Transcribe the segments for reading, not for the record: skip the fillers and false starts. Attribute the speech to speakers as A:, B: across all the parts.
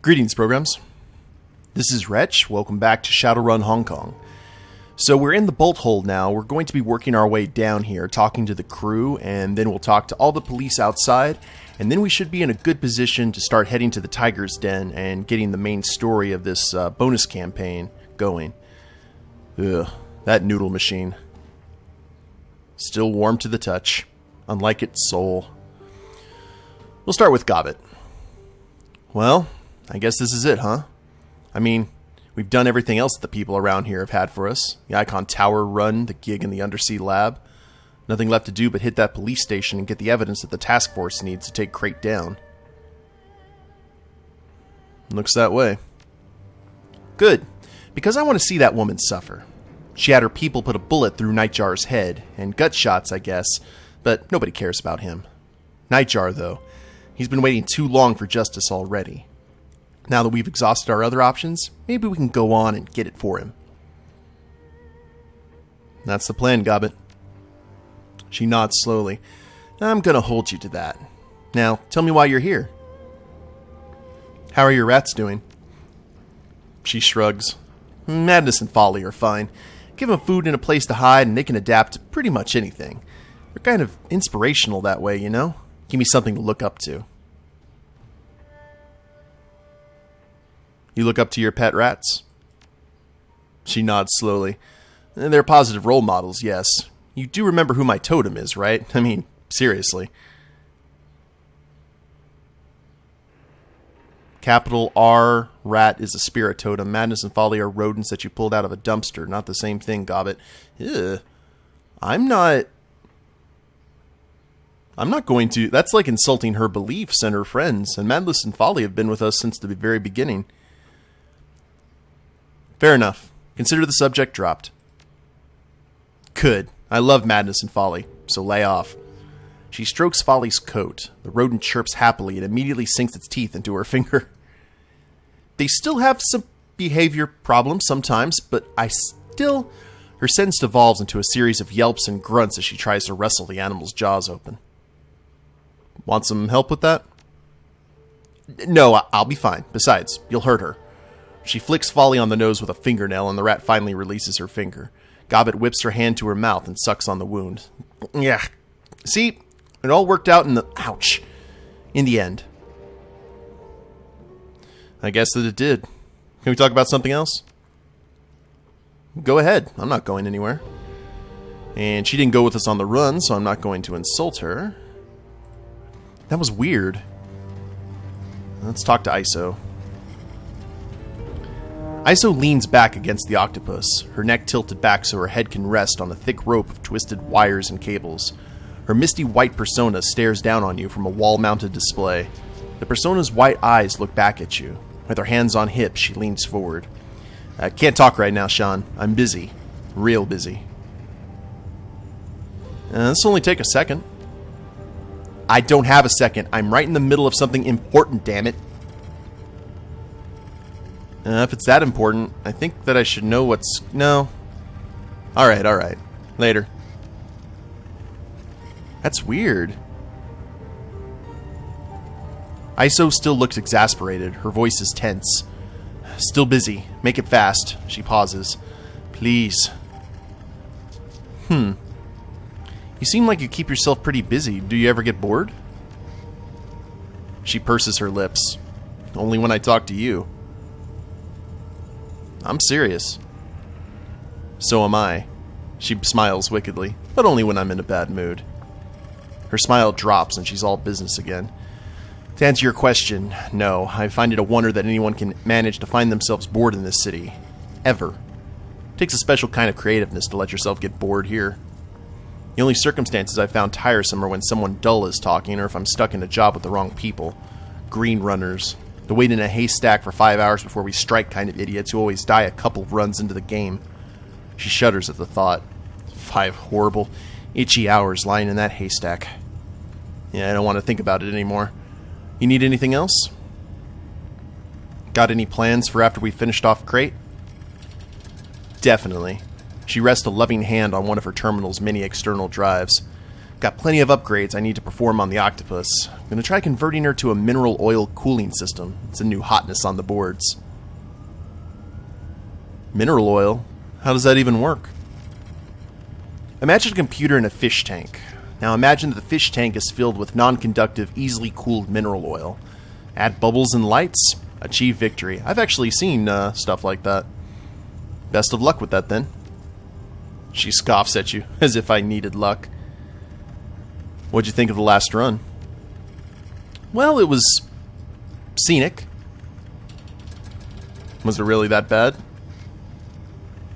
A: Greetings, programs. This is Wretch. Welcome back to Shadowrun Hong Kong. So we're in the bolt hole now. We're going to be working our way down here, talking to the crew, and then we'll talk to all the police outside, and then we should be in a good position to start heading to the Tiger's Den and getting the main story of this bonus campaign going. Ugh, that noodle machine. Still warm to the touch, unlike its soul. We'll start with Gobbet. Well, I guess this is it, huh? I mean, we've done everything else that the people around here have had for us. The Icon Tower run, the gig in the undersea lab. Nothing left to do but hit that police station and get the evidence that the task force needs to take Krait down. Looks that way. Good, because I want to see that woman suffer. She had her people put a bullet through Nightjar's head, and gut shots, I guess, but nobody cares about him. Nightjar, though, he's been waiting too long for justice already. Now that we've exhausted our other options, maybe we can go on and get it for him. That's the plan, Gobbet. She nods slowly. I'm gonna hold you to that. Now, tell me why you're here. How are your rats doing? She shrugs. Madness and Folly are fine. Give them food and a place to hide and they can adapt to pretty much anything. They're kind of inspirational that way, you know? Give me something to look up to. You look up to your pet rats? She nods slowly. They're positive role models, yes. You do remember who my totem is, right? I mean, seriously. Capital R, rat is a spirit totem. Madness and Folly are rodents that you pulled out of a dumpster. Not the same thing, Gobbet. Ugh. I'm not going to... That's like insulting her beliefs and her friends. And Madness and Folly have been with us since the very beginning. Fair enough. Consider the subject dropped. Good. I love Madness and Folly, so lay off. She strokes Folly's coat. The rodent chirps happily and immediately sinks its teeth into her finger. They still have some behavior problems sometimes, but her sentence devolves into a series of yelps and grunts as she tries to wrestle the animal's jaws open. Want some help with that? No, I'll be fine. Besides, you'll hurt her. She flicks Folly on the nose with a fingernail, and the rat finally releases her finger. Gobbet whips her hand to her mouth and sucks on the wound. Yeah. See? It all worked out in the end. I guess that it did. Can we talk about something else? Go ahead. I'm not going anywhere. And she didn't go with us on the run, so I'm not going to insult her. That was weird. Let's talk to ISO. ISO leans back against the octopus, her neck tilted back so her head can rest on a thick rope of twisted wires and cables. Her misty white persona stares down on you from a wall-mounted display. The persona's white eyes look back at you. With her hands on hips, she leans forward. I can't talk right now, Shan. I'm busy. Real busy. This'll only take a second. I don't have a second. I'm right in the middle of something important, damn it. If it's that important, I think that I should know what's... No. Alright. Later. That's weird. ISO still looks exasperated. Her voice is tense. Still busy. Make it fast. She pauses. Please. You seem like you keep yourself pretty busy. Do you ever get bored? She purses her lips. Only when I talk to you. I'm serious. So am I. She smiles wickedly, but only when I'm in a bad mood. Her smile drops and she's all business again. To answer your question, no, I find it a wonder that anyone can manage to find themselves bored in this city. Ever. It takes a special kind of creativeness to let yourself get bored here. The only circumstances I've found tiresome are when someone dull is talking or if I'm stuck in a job with the wrong people. Green runners. The wait in a haystack for 5 hours before we strike kind of idiots who always die a couple runs into the game. She shudders at the thought. 5 horrible, itchy hours lying in that haystack. Yeah, I don't want to think about it anymore. You need anything else? Got any plans for after we finished off Krait? Definitely. She rests a loving hand on one of her terminal's many external drives. Got plenty of upgrades I need to perform on the octopus. I'm going to try converting her to a mineral oil cooling system. It's a new hotness on the boards. Mineral oil? How does that even work? Imagine a computer in a fish tank. Now imagine that the fish tank is filled with non-conductive, easily cooled mineral oil. Add bubbles and lights, achieve victory. I've actually seen stuff like that. Best of luck with that then. She scoffs at you, as if I needed luck. What'd you think of the last run? Well, it was scenic. Was it really that bad?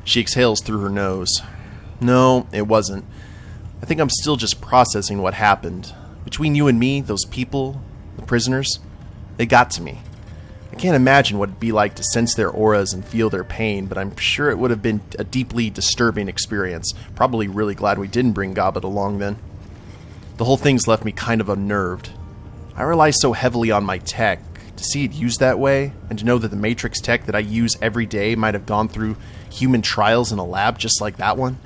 A: She exhales through her nose. No, it wasn't. I think I'm still just processing what happened. Between you and me, those people, the prisoners, they got to me. I can't imagine what it'd be like to sense their auras and feel their pain, but I'm sure it would have been a deeply disturbing experience. Probably really glad we didn't bring Gobbet along then. The whole thing's left me kind of unnerved. I rely so heavily on my tech. To see it used that way, and to know that the Matrix tech that I use every day might have gone through human trials in a lab just like that one.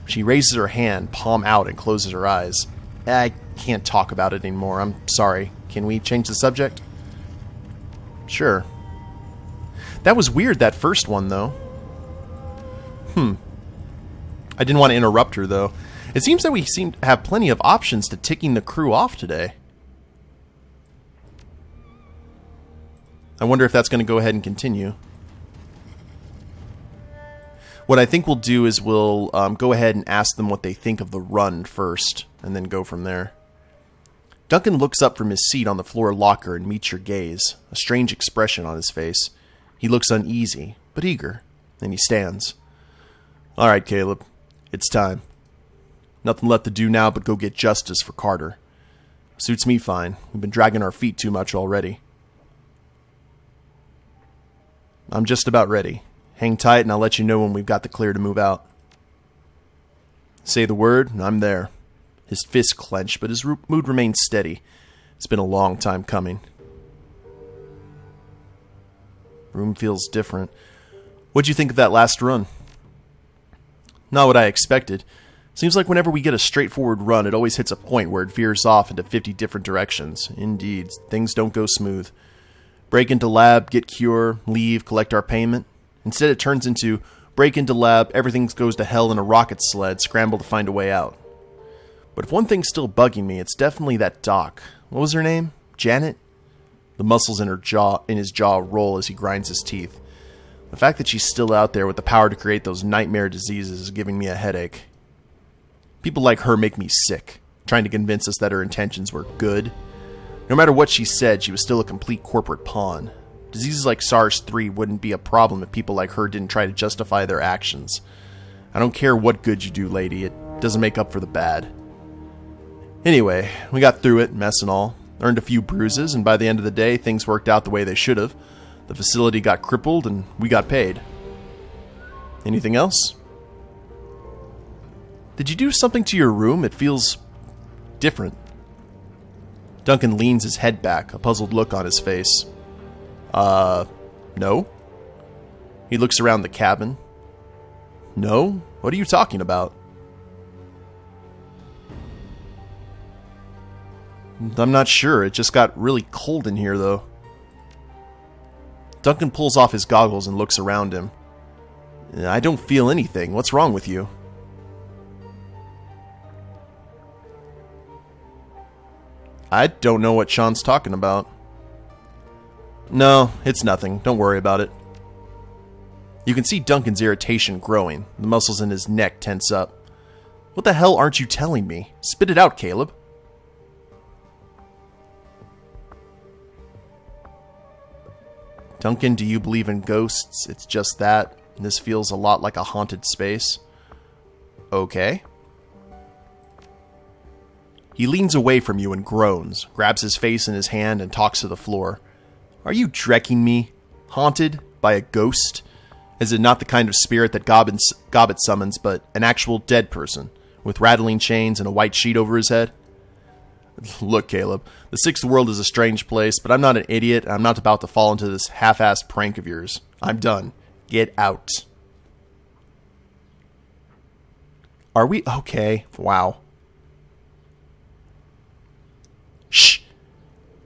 A: She raises her hand, palm out, and closes her eyes. I can't talk about it anymore. I'm sorry. Can we change the subject? Sure. That was weird, that first one, though. I didn't want to interrupt her, though. It seems that we seem to have plenty of options to ticking the crew off today. I wonder if that's going to go ahead and continue. What I think we'll do is we'll go ahead and ask them what they think of the run first, and then go from there. Duncan looks up from his seat on the floor locker and meets your gaze, a strange expression on his face. He looks uneasy, but eager, and he stands. All right, Caleb, it's time. Nothing left to do now but go get justice for Carter. Suits me fine. We've been dragging our feet too much already. I'm just about ready. Hang tight and I'll let you know when we've got the clear to move out. Say the word and I'm there. His fist clenched, but his mood remained steady. It's been a long time coming. Room feels different. What'd you think of that last run? Not what I expected. Seems like whenever we get a straightforward run, it always hits a point where it veers off into 50 different directions. Indeed, things don't go smooth. Break into lab, get cure, leave, collect our payment. Instead, it turns into break into lab, everything goes to hell in a rocket sled, scramble to find a way out. But if one thing's still bugging me, it's definitely that doc. What was her name? Janet? The muscles in his jaw roll as he grinds his teeth. The fact that she's still out there with the power to create those nightmare diseases is giving me a headache. People like her make me sick, trying to convince us that her intentions were good. No matter what she said, she was still a complete corporate pawn. Diseases like SARS-3 wouldn't be a problem if people like her didn't try to justify their actions. I don't care what good you do, lady, it doesn't make up for the bad. Anyway, we got through it, mess and all. Earned a few bruises, and by the end of the day, things worked out the way they should have. The facility got crippled, and we got paid. Anything else? Did you do something to your room? It feels different. Duncan leans his head back, a puzzled look on his face. No? He looks around the cabin. No? What are you talking about? I'm not sure. It just got really cold in here, though. Duncan pulls off his goggles and looks around him. I don't feel anything. What's wrong with you? I don't know what Shan's talking about. No, it's nothing. Don't worry about it. You can see Duncan's irritation growing. The muscles in his neck tense up. What the hell aren't you telling me? Spit it out, Caleb. Duncan, do you believe in ghosts? It's just that. This feels a lot like a haunted space. Okay. He leans away from you and groans, grabs his face in his hand and talks to the floor. Are you drecking me? Haunted? By a ghost? Is it not the kind of spirit that Gobbet summons, but an actual dead person, with rattling chains and a white sheet over his head? Look, Caleb, the sixth world is a strange place, but I'm not an idiot, and I'm not about to fall into this half-assed prank of yours. I'm done. Get out. Are we okay? Wow. Shh!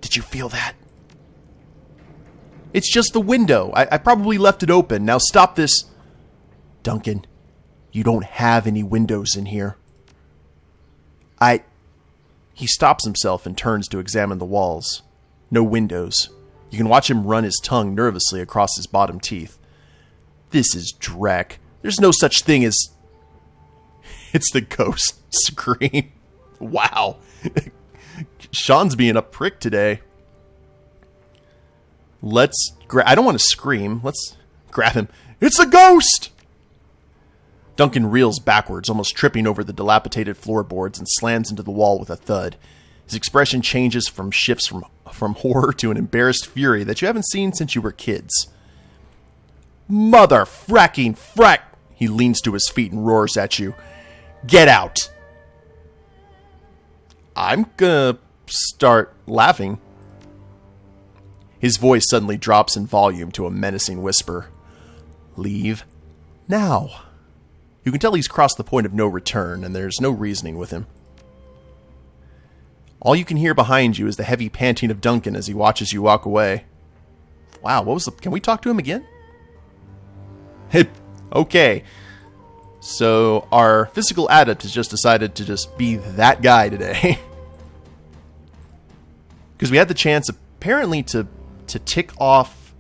A: Did you feel that? It's just the window. I probably left it open. Now stop this. Duncan, you don't have any windows in here. He stops himself and turns to examine the walls. No windows. You can watch him run his tongue nervously across his bottom teeth. This is dreck. There's no such thing as... It's the ghost scream. Wow. Shan's being a prick today. I don't want to scream. Let's grab him. It's a ghost! Duncan reels backwards, almost tripping over the dilapidated floorboards, and slams into the wall with a thud. His expression shifts from horror to an embarrassed fury that you haven't seen since you were kids. Mother fracking frack! He leans to his feet and roars at you. Get out! I'm gonna start laughing. His voice suddenly drops in volume to a menacing whisper. Leave now. You can tell he's crossed the point of no return, and there's no reasoning with him. All you can hear behind you is the heavy panting of Duncan as he watches you walk away. Wow, can we talk to him again? Okay. So, our physical adept has just decided to just be that guy today. Because we had the chance, apparently, to tick off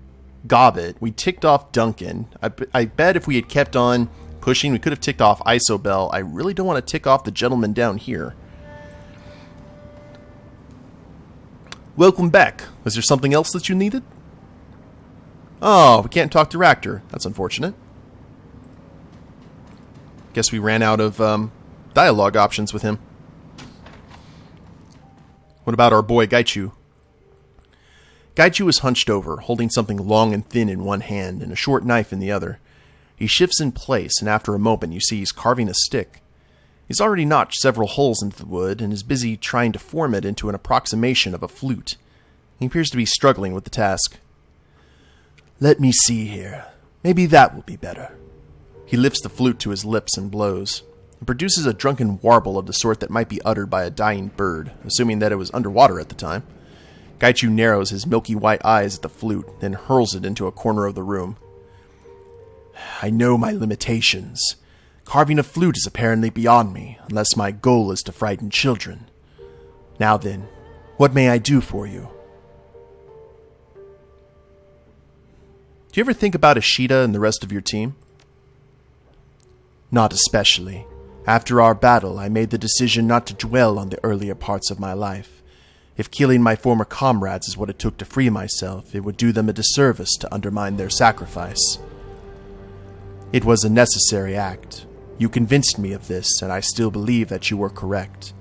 A: Gobbet. We ticked off Duncan. I bet if we had kept on pushing, we could have ticked off Isobel. I really don't want to tick off the gentleman down here. Welcome back. Was there something else that you needed? Oh, we can't talk to Ractor. That's unfortunate. Guess we ran out of dialogue options with him. What about our boy Gaichu? Gaichu is hunched over, holding something long and thin in one hand and a short knife in the other. He shifts in place, and after a moment you see he's carving a stick. He's already notched several holes into the wood and is busy trying to form it into an approximation of a flute. He appears to be struggling with the task. Let me see here. Maybe that will be better. He lifts the flute to his lips and blows. It produces a drunken warble of the sort that might be uttered by a dying bird, assuming that it was underwater at the time. Gaichu narrows his milky white eyes at the flute, then hurls it into a corner of the room. I know my limitations. Carving a flute is apparently beyond me, unless my goal is to frighten children. Now then, what may I do for you? Do you ever think about Ishida and the rest of your team? Not especially. After our battle, I made the decision not to dwell on the earlier parts of my life. If killing my former comrades is what it took to free myself, it would do them a disservice to undermine their sacrifice. It was a necessary act. You convinced me of this, and I still believe that you were correct.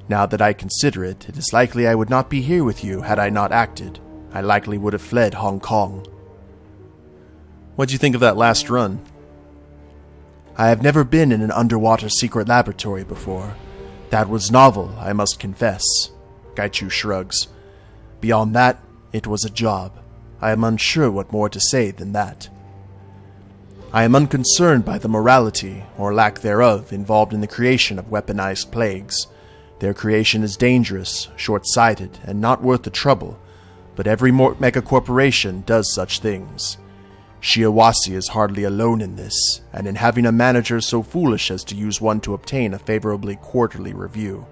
A: Now that I consider it, it is likely I would not be here with you had I not acted. I likely would have fled Hong Kong. What'd you think of that last run? I have never been in an underwater secret laboratory before. That was novel, I must confess. Gaichu shrugs. Beyond that, it was a job. I am unsure what more to say than that. I am unconcerned by the morality, or lack thereof, involved in the creation of weaponized plagues. Their creation is dangerous, short-sighted, and not worth the trouble, but every megacorporation does such things. Shiawase is hardly alone in this, and in having a manager so foolish as to use one to obtain a favorably quarterly review.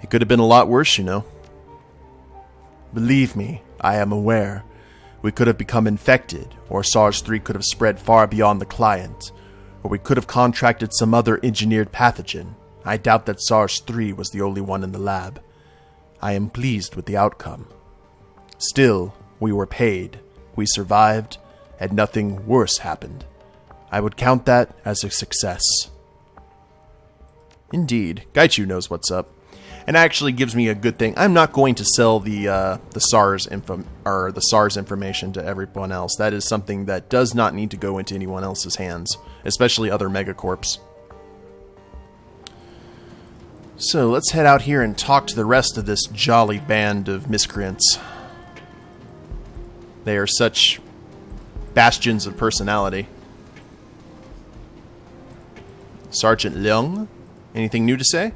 A: It could have been a lot worse, you know. Believe me, I am aware. We could have become infected, or SARS-3 could have spread far beyond the client, or we could have contracted some other engineered pathogen. I doubt that SARS-3 was the only one in the lab. I am pleased with the outcome. Still, we were paid, we survived, and nothing worse happened. I would count that as a success. Indeed, Gaichu knows what's up, and actually gives me a good thing. I'm not going to sell the SARS information to everyone else. That is something that does not need to go into anyone else's hands, especially other megacorps. So let's head out here and talk to the rest of this jolly band of miscreants. They are such bastions of personality. Sergeant Leung, Anything new to say?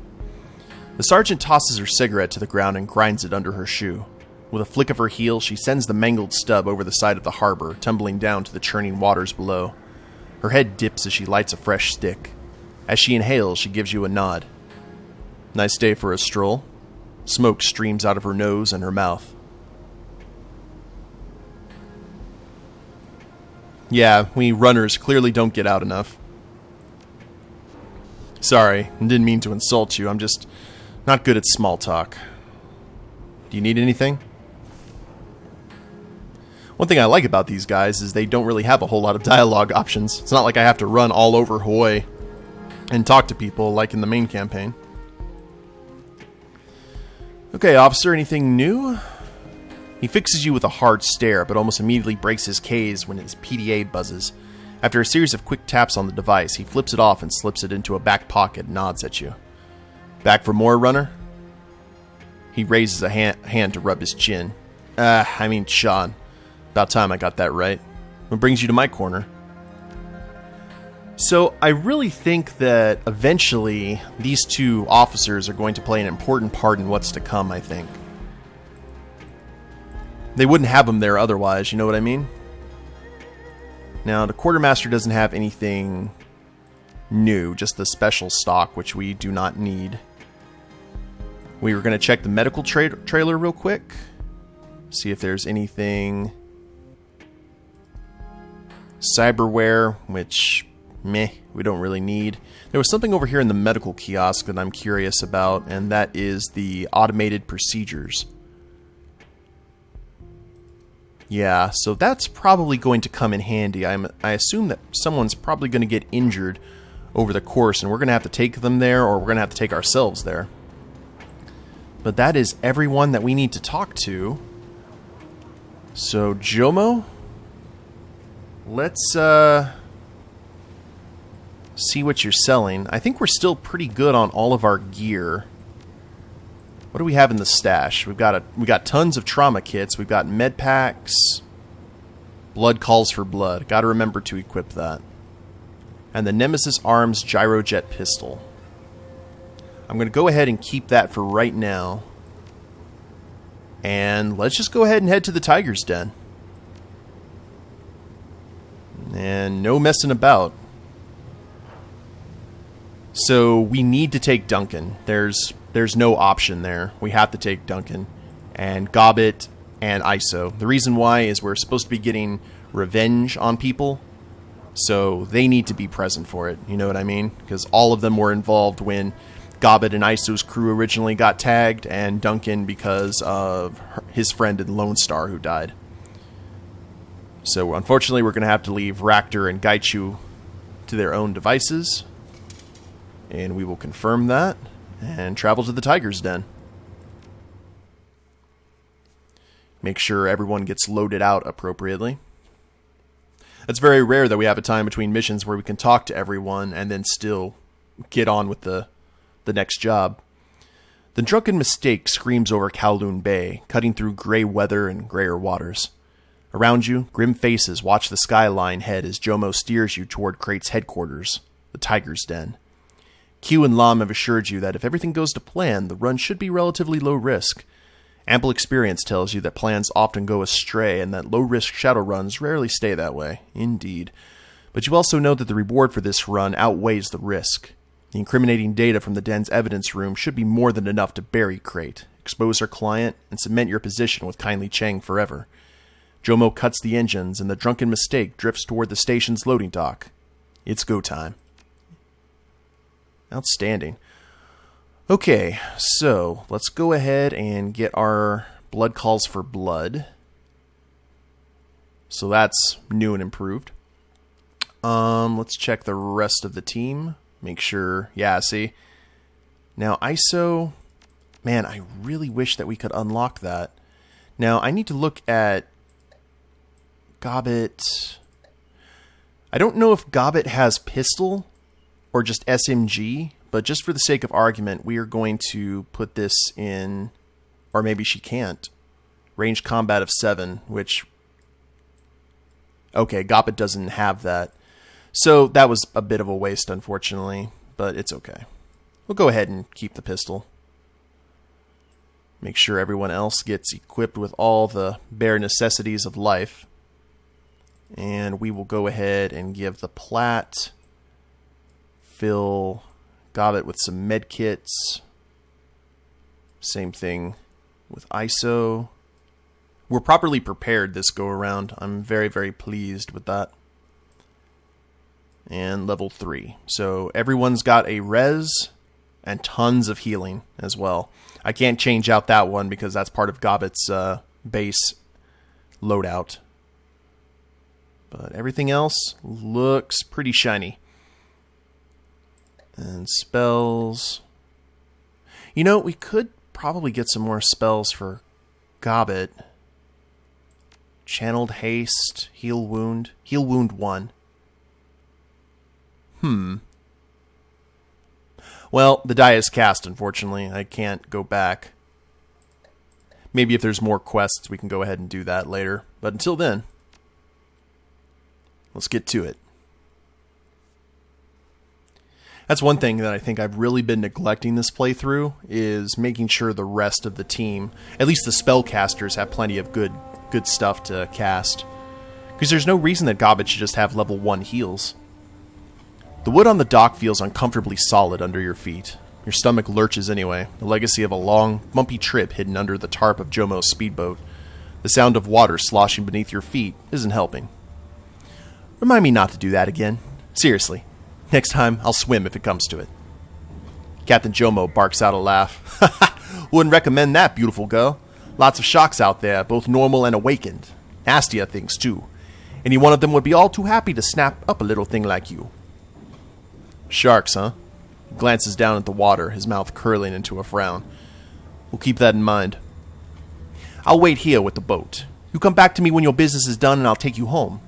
A: The sergeant tosses her cigarette to the ground and grinds it under her shoe. With a flick of her heel, she sends the mangled stub over the side of the harbor, tumbling down to the churning waters below. Her head dips as she lights a fresh stick. As she inhales, she gives you a nod. Nice day for a stroll. Smoke streams out of her nose and her mouth. Yeah, we runners clearly don't get out enough. Sorry, didn't mean to insult you. I'm just not good at small talk. Do you need anything? One thing I like about these guys is they don't really have a whole lot of dialogue options. It's not like I have to run all over Hawaii and talk to people like in the main campaign. Okay, officer, anything new? He fixes you with a hard stare, but almost immediately breaks his gaze when his PDA buzzes. After a series of quick taps on the device, he flips it off and slips it into a back pocket and nods at you. Back for more, runner? He raises a hand to rub his chin. Shan. About time I got that right. What brings you to my corner? So, I really think that eventually these two officers are going to play an important part in what's to come, I think. They wouldn't have them there otherwise, you know what I mean? Now, the quartermaster doesn't have anything new, just the special stock, which we do not need. We were going to check the medical trailer real quick. See if there's anything. Cyberware, which, we don't really need. There was something over here in the medical kiosk that I'm curious about, and that is the automated procedures. Yeah, so that's probably going to come in handy. I assume that someone's probably going to get injured over the course, and we're going to have to take them there, or we're going to have to take ourselves there. But that is everyone that we need to talk to. So, Jomo, let's see what you're selling. I think we're still pretty good on all of our gear. What do we have in the stash? We got tons of trauma kits. We've got med packs. Blood calls for blood. Got to remember to equip that. And the Nemesis Arms Gyrojet pistol. I'm going to go ahead and keep that for right now. And let's just go ahead and head to the Tiger's Den. And no messing about. So we need to take Duncan. There's no option there. We have to take Duncan and Gobbet and ISO. The reason why is we're supposed to be getting revenge on people, so they need to be present for it. You know what I mean? Because all of them were involved when Gobbet and ISO's crew originally got tagged, and Duncan because of his friend in Lone Star who died. So unfortunately, we're going to have to leave Raptor and Gaichu to their own devices, and we will confirm that. And travel to the Tiger's Den. Make sure everyone gets loaded out appropriately. It's very rare that we have a time between missions where we can talk to everyone and then still get on with the next job. The drunken mistake screams over Kowloon Bay, cutting through gray weather and grayer waters. Around you, grim faces watch the skyline head as Jomo steers you toward Krait's headquarters, the Tiger's Den. Q and Lam have assured you that if everything goes to plan, the run should be relatively low risk. Ample experience tells you that plans often go astray and that low-risk Shadowruns rarely stay that way. Indeed. But you also know that the reward for this run outweighs the risk. The incriminating data from the Den's evidence room should be more than enough to bury Krait, expose her client, and cement your position with Kindly Chang forever. Jomo cuts the engines, and the drunken mistake drifts toward the station's loading dock. It's go time. Outstanding. Okay, so let's go ahead and get our blood calls for blood. So that's new and improved. Let's check the rest of the team. Make sure, yeah, see. Now ISO, man, I really wish that we could unlock that. Now I need to look at Gobbet. I don't know if Gobbet has pistol or just SMG, but just for the sake of argument, we are going to put this in, or maybe she can't. Range combat of 7, which, okay, Gobbet doesn't have that. So that was a bit of a waste, unfortunately, but it's okay. We'll go ahead and keep the pistol. Make sure everyone else gets equipped with all the bare necessities of life. And we will go ahead and give the plat, fill Gobbet with some med kits. Same thing with ISO. We're properly prepared this go around. I'm very, very pleased with that. And level 3. So everyone's got a res and tons of healing as well. I can't change out that one because that's part of Gobbet's base loadout. But everything else looks pretty shiny. And spells. You know, we could probably get some more spells for Gobbet. Channeled Haste, Heal Wound 1. Well, the die is cast, unfortunately. I can't go back. Maybe if there's more quests, we can go ahead and do that later. But until then, let's get to it. That's one thing that I think I've really been neglecting this playthrough, is making sure the rest of the team, at least the spellcasters, have plenty of good stuff to cast. Because there's no reason that Gobbet should just have level 1 heals. The wood on the dock feels uncomfortably solid under your feet. Your stomach lurches anyway, the legacy of a long, bumpy trip hidden under the tarp of Jomo's speedboat. The sound of water sloshing beneath your feet isn't helping. Remind me not to do that again. Seriously. Next time, I'll swim if it comes to it. Captain Jomo barks out a laugh. Wouldn't recommend that, beautiful girl. Lots of sharks out there, both normal and awakened. Nastier things, too. Any one of them would be all too happy to snap up a little thing like you. Sharks, huh? He glances down at the water, his mouth curling into a frown. We'll keep that in mind. I'll wait here with the boat. You come back to me when your business is done and I'll take you home.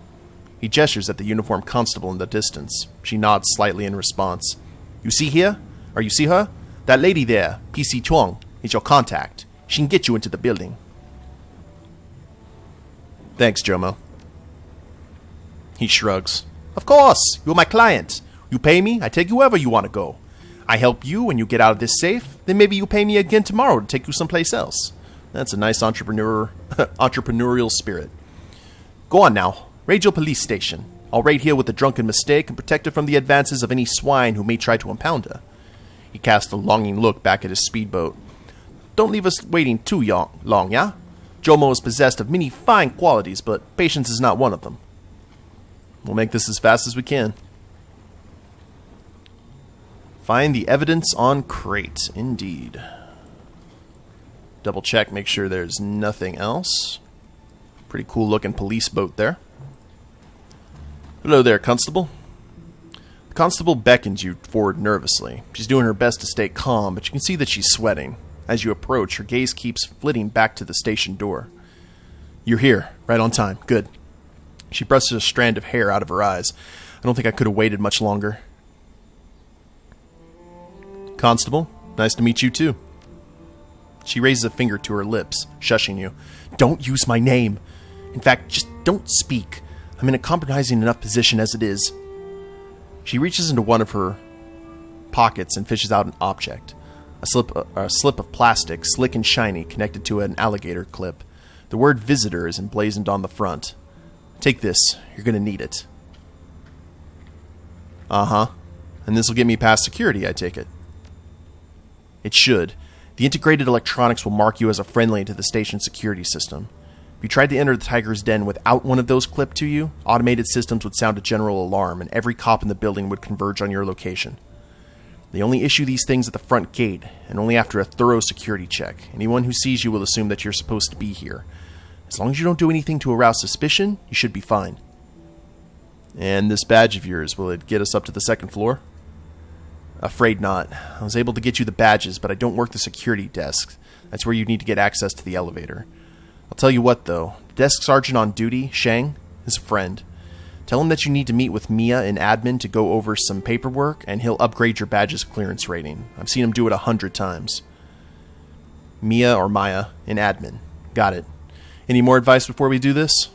A: He gestures at the uniformed constable in the distance. She nods slightly in response. You see here? Or you see her? That lady there, PC Chuang, is your contact. She can get you into the building. Thanks, Jomo. He shrugs. Of course, you're my client. You pay me, I take you wherever you want to go. I help you and you get out of this safe, then maybe you pay me again tomorrow to take you someplace else. That's a nice entrepreneurial spirit. Go on now. Raid your police station. I'll raid here with the drunken mistake and protect her from the advances of any swine who may try to impound her. He casts a longing look back at his speedboat. Don't leave us waiting too long, yeah? Jomo is possessed of many fine qualities, but patience is not one of them. We'll make this as fast as we can. Find the evidence on Krait, indeed. Double check, make sure there's nothing else. Pretty cool looking police boat there. Hello there, Constable. The constable beckons you forward nervously. She's doing her best to stay calm, but you can see that she's sweating. As you approach, her gaze keeps flitting back to the station door. You're here, right on time. Good. She brushes a strand of hair out of her eyes. I don't think I could have waited much longer. Constable, nice to meet you too. She raises a finger to her lips, shushing you. Don't use my name. In fact, just don't speak. I'm in a compromising enough position as it is. She reaches into one of her pockets and fishes out an object. A slip of plastic, slick and shiny, connected to an alligator clip. The word visitor is emblazoned on the front. Take this. You're going to need it. Uh-huh. And this will get me past security, I take it. It should. The integrated electronics will mark you as a friendly to the station's security system. If you tried to enter the Tiger's Den without one of those clipped to you, automated systems would sound a general alarm, and every cop in the building would converge on your location. They only issue these things at the front gate, and only after a thorough security check. Anyone who sees you will assume that you're supposed to be here. As long as you don't do anything to arouse suspicion, you should be fine. And this badge of yours, will it get us up to the second floor? Afraid not. I was able to get you the badges, but I don't work the security desk. That's where you need to get access to the elevator. I'll tell you what, though. The desk sergeant on duty, Shan, is a friend. Tell him that you need to meet with Mia in admin to go over some paperwork, and he'll upgrade your badge's clearance rating. I've seen him do it 100 times. Mia or Maya in admin. Got it. Any more advice before we do this?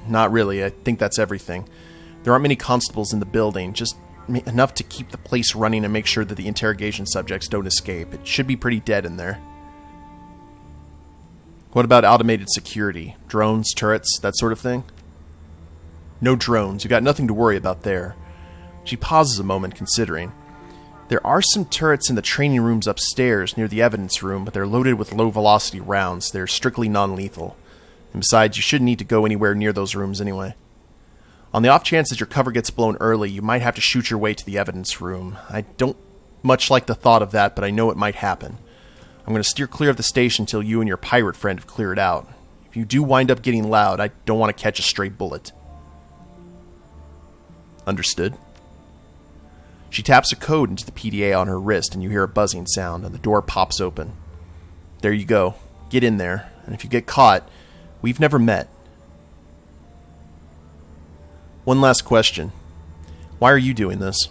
A: Not really. I think that's everything. There aren't many constables in the building. Just enough to keep the place running and make sure that the interrogation subjects don't escape. It should be pretty dead in there. What about automated security? Drones, turrets, that sort of thing? No drones. You got nothing to worry about there. She pauses a moment, considering. There are some turrets in the training rooms upstairs near the evidence room, but they're loaded with low-velocity rounds. They're strictly non-lethal. And besides, you shouldn't need to go anywhere near those rooms anyway. On the off chance that your cover gets blown early, you might have to shoot your way to the evidence room. I don't much like the thought of that, but I know it might happen. I'm going to steer clear of the station until you and your pirate friend have cleared out. If you do wind up getting loud, I don't want to catch a stray bullet. Understood. She taps a code into the PDA on her wrist, and you hear a buzzing sound, and the door pops open. There you go. Get in there, and if you get caught, we've never met. One last question. Why are you doing this?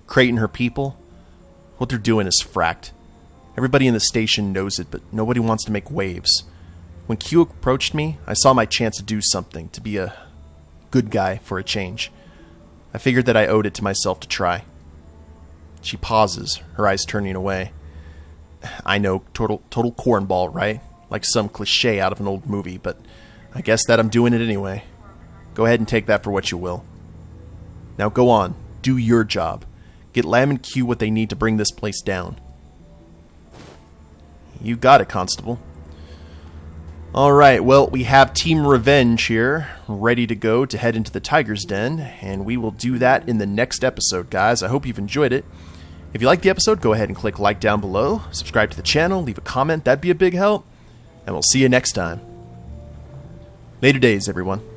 A: Krait and her people? What they're doing is fracked. Everybody in the station knows it, but nobody wants to make waves. When Q approached me, I saw my chance to do something, to be a good guy for a change. I figured that I owed it to myself to try. She pauses, her eyes turning away. I know, total cornball, right? Like some cliche out of an old movie, but I guess that I'm doing it anyway. Go ahead and take that for what you will. Now go on, do your job. Get Lam and Q what they need to bring this place down. You got it, Constable. Alright, well, we have Team Revenge here, ready to go to head into the Tiger's Den, and we will do that in the next episode, guys. I hope you've enjoyed it. If you liked the episode, go ahead and click like down below, subscribe to the channel, leave a comment, that'd be a big help, and we'll see you next time. Later days, everyone.